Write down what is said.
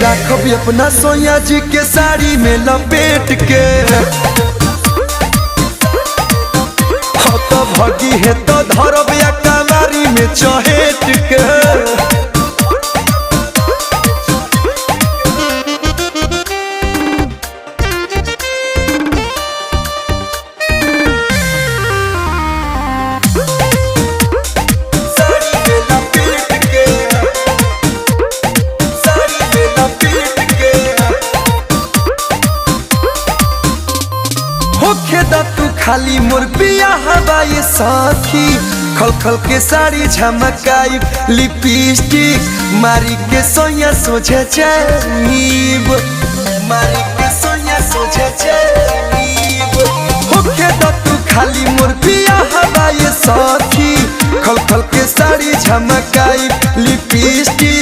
राखब अपना सोया जी के साड़ी में लपेट के। हाँ तो भगी है तो धरब या कवारी में चहेट के। तू खाली मोर पिया हवाई साथी खल खल के साड़ी झमकाई लिपस्टिक मारी के सोया सोझे जाइब मारी के सोया सोझे जाइब। होखे तू खाली मोर पिया हवाई साथी खल खल के साड़ी झमकाई लिपस्टिक